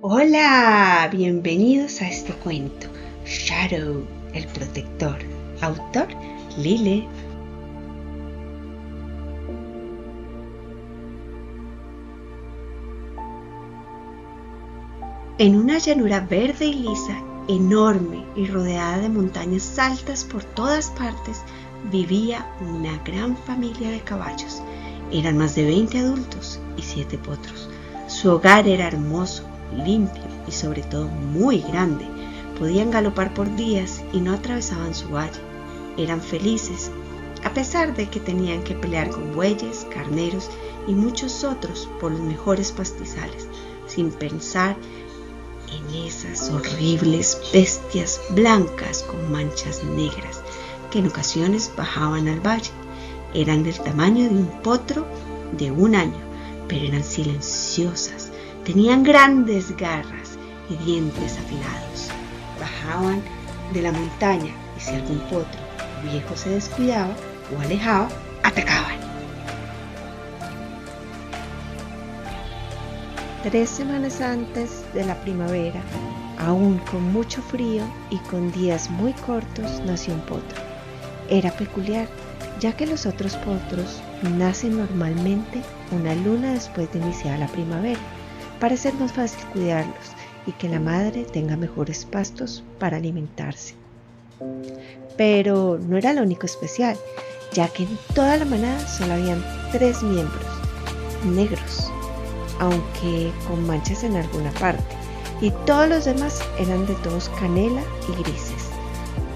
Hola, bienvenidos a este cuento, Shadow, el protector. Autor, Lile. En una llanura verde y lisa, enorme y rodeada de montañas altas por todas partes, vivía una gran familia de caballos. Eran más de 20 adultos y 7 potros. Su hogar era hermoso, limpio y sobre todo muy grande. Podían galopar por días y no atravesaban su valle. Eran felices, a pesar de que tenían que pelear con bueyes, carneros y muchos otros por los mejores pastizales, sin pensar en esas horribles bestias blancas con manchas negras que en ocasiones bajaban al valle. Eran del tamaño de un potro de 1 año, pero eran silenciosas, tenían grandes garras y dientes afilados. Bajaban de la montaña y si algún potro viejo se descuidaba o alejaba, atacaban. 3 semanas antes de la primavera, aún con mucho frío y con días muy cortos, nació un potro. Era peculiar, ya que los otros potros nacen normalmente una luna después de iniciar la primavera, para ser más fácil cuidarlos y que la madre tenga mejores pastos para alimentarse. Pero no era lo único especial, ya que en toda la manada solo habían 3 miembros, negros, aunque con manchas en alguna parte, y todos los demás eran de tonos canela y grises.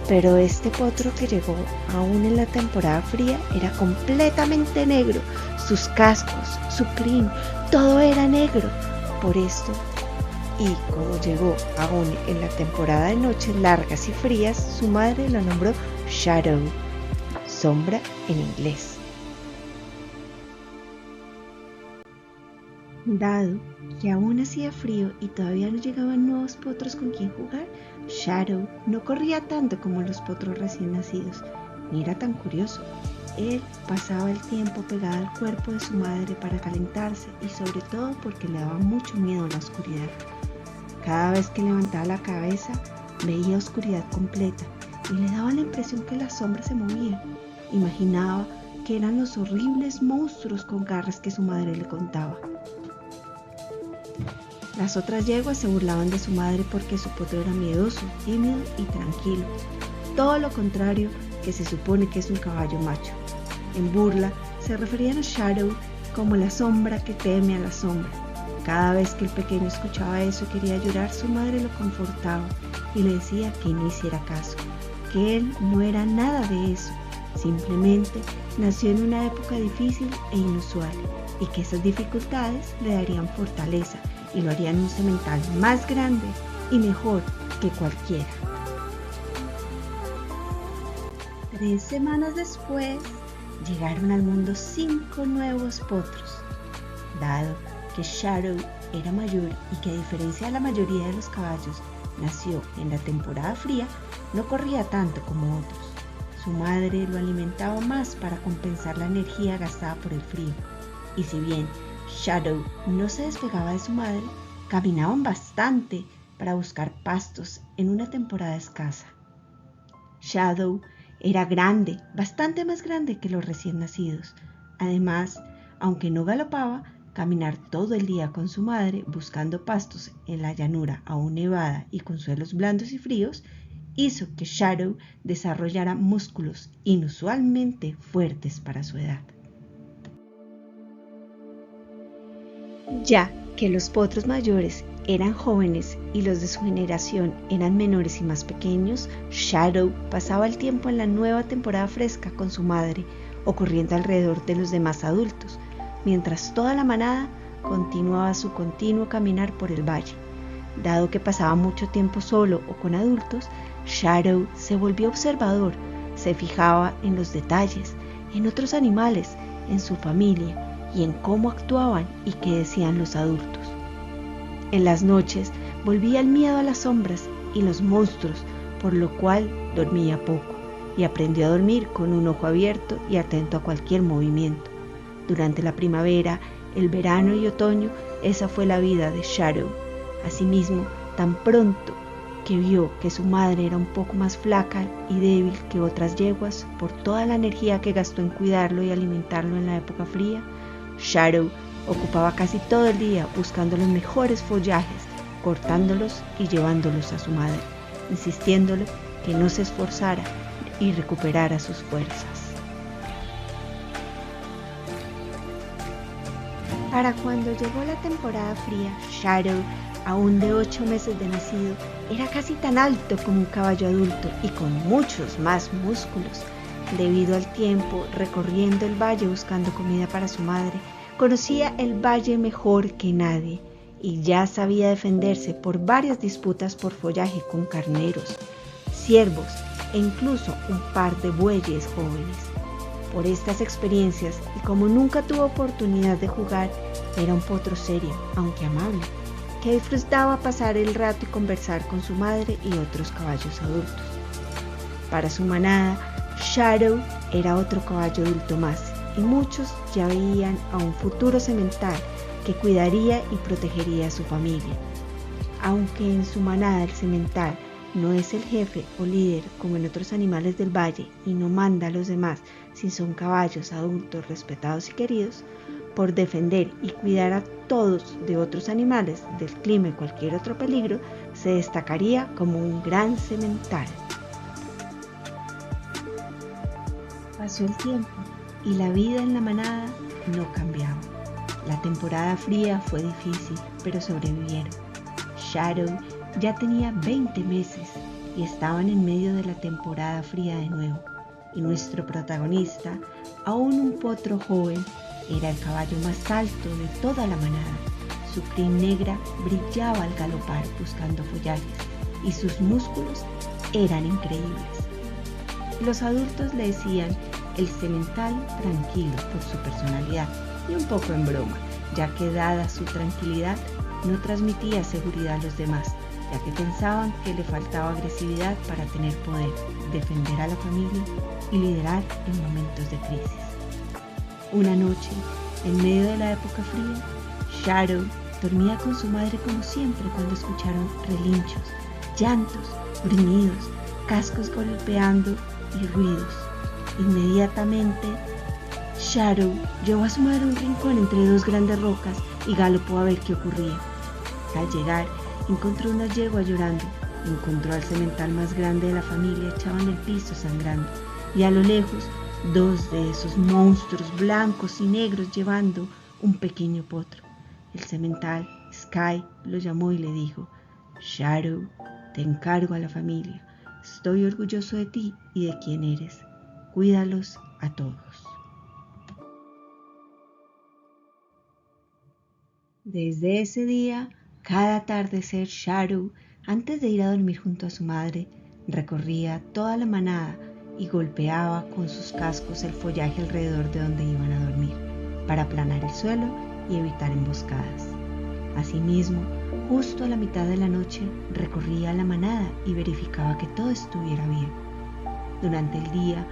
Pero este potro que llegó aún en la temporada fría era completamente negro. Sus cascos, su crin, todo era negro. Por esto, y como llegó aún en la temporada de noches largas y frías, su madre lo nombró Shadow, sombra en inglés. Dado que aún hacía frío y todavía no llegaban nuevos potros con quien jugar, Shadow no corría tanto como los potros recién nacidos, ni era tan curioso. Él pasaba el tiempo pegado al cuerpo de su madre para calentarse y sobre todo porque le daba mucho miedo la oscuridad. Cada vez que levantaba la cabeza veía oscuridad completa y le daba la impresión que las sombras se movían. Imaginaba que eran los horribles monstruos con garras que su madre le contaba. Las otras yeguas se burlaban de su madre porque su potro era miedoso, tímido y tranquilo. Todo lo contrario que se supone que es un caballo macho. En burla se referían a Shadow como la sombra que teme a la sombra. Cada vez que el pequeño escuchaba eso y quería llorar, su madre lo confortaba y le decía que no hiciera caso, que él no era nada de eso. Simplemente nació en una época difícil e inusual y que esas dificultades le darían fortaleza y lo harían un semental más grande y mejor que cualquiera. 3 semanas después, llegaron al mundo 5 nuevos potros. Dado que Shadow era mayor y que a diferencia de la mayoría de los caballos nació en la temporada fría, no corría tanto como otros. Su madre lo alimentaba más para compensar la energía gastada por el frío. Y si bien Shadow no se despegaba de su madre, caminaban bastante para buscar pastos en una temporada escasa. Shadow era grande, bastante más grande que los recién nacidos. Además, aunque no galopaba, caminar todo el día con su madre buscando pastos en la llanura aún nevada y con suelos blandos y fríos, hizo que Shadow desarrollara músculos inusualmente fuertes para su edad. Ya que los potros mayores eran jóvenes y los de su generación eran menores y más pequeños, Shadow pasaba el tiempo en la nueva temporada fresca con su madre o corriendo alrededor de los demás adultos, mientras toda la manada continuaba su continuo caminar por el valle. Dado que pasaba mucho tiempo solo o con adultos, Shadow se volvió observador, se fijaba en los detalles, en otros animales, en su familia y en cómo actuaban y qué decían los adultos. En las noches volvía el miedo a las sombras y los monstruos, por lo cual dormía poco y aprendió a dormir con un ojo abierto y atento a cualquier movimiento. Durante la primavera, el verano y otoño, esa fue la vida de Shadow. Asimismo, tan pronto que vio que su madre era un poco más flaca y débil que otras yeguas por toda la energía que gastó en cuidarlo y alimentarlo en la época fría, Shadow ocupaba casi todo el día buscando los mejores follajes, cortándolos y llevándolos a su madre, insistiéndole que no se esforzara y recuperara sus fuerzas. Para cuando llegó la temporada fría, Shadow, aún de 8 meses de nacido, era casi tan alto como un caballo adulto y con muchos más músculos. Debido al tiempo recorriendo el valle buscando comida para su madre, conocía el valle mejor que nadie y ya sabía defenderse por varias disputas por follaje con carneros, ciervos e incluso un par de bueyes jóvenes. Por estas experiencias y como nunca tuvo oportunidad de jugar, era un potro serio, aunque amable, que disfrutaba pasar el rato y conversar con su madre y otros caballos adultos. Para su manada, Shadow era otro caballo adulto más, y muchos ya veían a un futuro semental que cuidaría y protegería a su familia. Aunque en su manada el semental no es el jefe o líder como en otros animales del valle y no manda a los demás si son caballos adultos respetados y queridos, por defender y cuidar a todos de otros animales, del clima y cualquier otro peligro, se destacaría como un gran semental. Pasó el tiempo y la vida en la manada no cambiaba. La temporada fría fue difícil, pero sobrevivieron. Shadow ya tenía 20 meses y estaban en medio de la temporada fría de nuevo, y nuestro protagonista, aún un potro joven, era el caballo más alto de toda la manada. Su crin negra brillaba al galopar buscando follajes y sus músculos eran increíbles. Los adultos le decían el semental tranquilo por su personalidad y un poco en broma, ya que dada su tranquilidad no transmitía seguridad a los demás, ya que pensaban que le faltaba agresividad para tener poder, defender a la familia y liderar en momentos de crisis. Una noche, en medio de la época fría, Shadow dormía con su madre como siempre cuando escucharon relinchos, llantos, gruñidos, cascos golpeando y ruidos. Inmediatamente, Shadow llevó a su madre a un rincón entre dos grandes rocas y galopó a ver qué ocurría. Al llegar, encontró una yegua llorando, encontró al semental más grande de la familia echado en el piso sangrando, y a lo lejos, dos de esos monstruos blancos y negros llevando un pequeño potro. El semental, Sky, lo llamó y le dijo: Shadow, te encargo a la familia. Estoy orgulloso de ti y de quién eres. Cuídalos a todos. Desde ese día, cada atardecer, Shadow, antes de ir a dormir junto a su madre, recorría toda la manada y golpeaba con sus cascos el follaje alrededor de donde iban a dormir, para aplanar el suelo y evitar emboscadas. Asimismo, justo a la mitad de la noche, recorría la manada y verificaba que todo estuviera bien. Durante el día,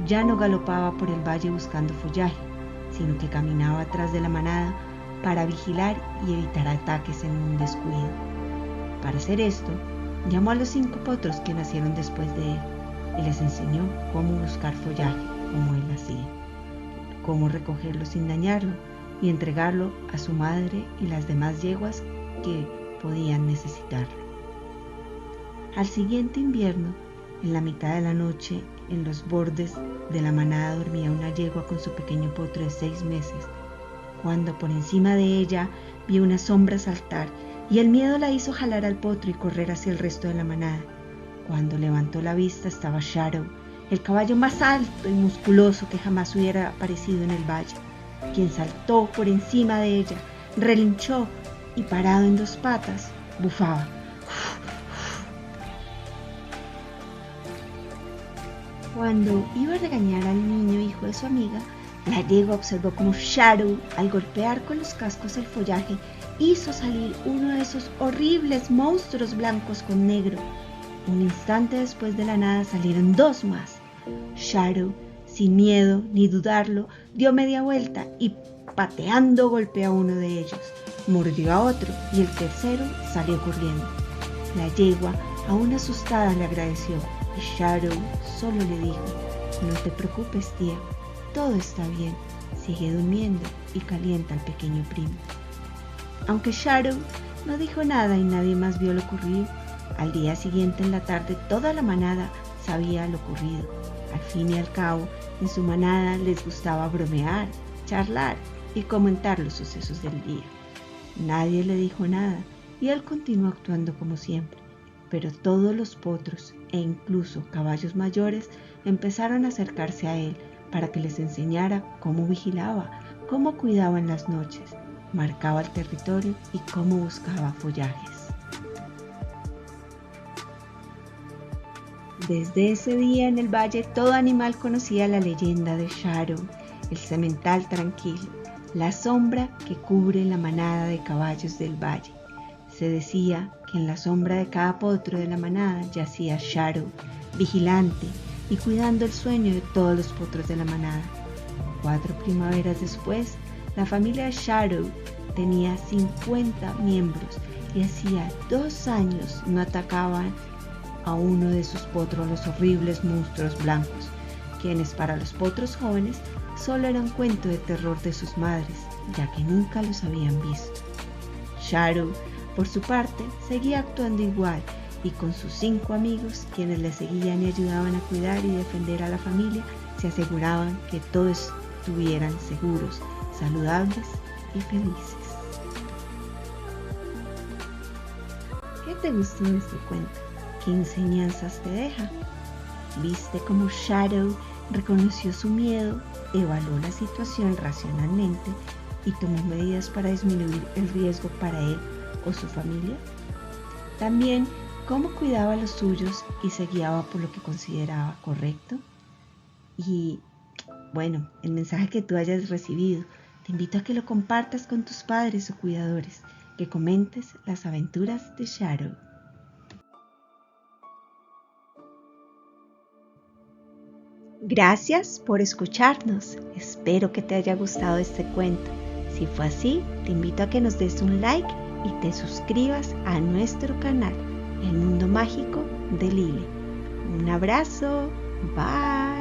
ya no galopaba por el valle buscando follaje, sino que caminaba atrás de la manada para vigilar y evitar ataques en un descuido. Para hacer esto, llamó a los 5 potros que nacieron después de él y les enseñó cómo buscar follaje, como él hacía, cómo recogerlo sin dañarlo y entregarlo a su madre y las demás yeguas que podían necesitarlo. Al siguiente invierno, en la mitad de la noche, en los bordes de la manada dormía una yegua con su pequeño potro de 6 meses, cuando por encima de ella vio una sombra saltar y el miedo la hizo jalar al potro y correr hacia el resto de la manada. Cuando levantó la vista estaba Shadow, el caballo más alto y musculoso que jamás hubiera aparecido en el valle, quien saltó por encima de ella, relinchó y parado en 2 patas, bufaba. Cuando iba a regañar al niño hijo de su amiga, la yegua observó cómo Shadow, al golpear con los cascos el follaje, hizo salir uno de esos horribles monstruos blancos con negro. Un instante después de la nada salieron 2 más. Shadow, sin miedo ni dudarlo, dio media vuelta y pateando golpeó a uno de ellos. mordió a otro y el tercero salió corriendo. La yegua, aún asustada, le agradeció y Shadow solo le dijo: no te preocupes, tía, todo está bien, sigue durmiendo y calienta al pequeño primo. Aunque Shadow no dijo nada y nadie más vio lo ocurrido, al día siguiente en la tarde toda la manada sabía lo ocurrido. Al fin y al cabo, en su manada les gustaba bromear, charlar y comentar los sucesos del día. Nadie le dijo nada y él continuó actuando como siempre, pero todos los potros e incluso caballos mayores empezaron a acercarse a él para que les enseñara cómo vigilaba, cómo cuidaba en las noches, marcaba el territorio y cómo buscaba follajes. Desde ese día en el valle todo animal conocía la leyenda de Shadow, el semental tranquilo, la sombra que cubre la manada de caballos del valle. Se decía que en la sombra de cada potro de la manada yacía Shadow, vigilante y cuidando el sueño de todos los potros de la manada. 4 primaveras después, la familia de Shadow tenía 50 miembros y hacía 2 años no atacaban a uno de sus potros los horribles monstruos blancos, quienes para los potros jóvenes solo era un cuento de terror de sus madres, ya que nunca los habían visto. Shadow, por su parte, seguía actuando igual y con sus 5 amigos, quienes le seguían y ayudaban a cuidar y defender a la familia, se aseguraban que todos estuvieran seguros, saludables y felices. ¿Qué te gustó de este cuento? ¿Qué enseñanzas te deja? ¿Viste cómo Shadow reconoció su miedo, evaluó la situación racionalmente y tomó medidas para disminuir el riesgo para él o su familia? También, cómo cuidaba a los suyos y se guiaba por lo que consideraba correcto. Y bueno, el mensaje que tú hayas recibido, te invito a que lo compartas con tus padres o cuidadores, que comentes las aventuras de Shadow. Gracias por escucharnos. Espero que te haya gustado este cuento. Si fue así, te invito a que nos des un like y te suscribas a nuestro canal, El Mundo Mágico de Lile. Un abrazo. Bye.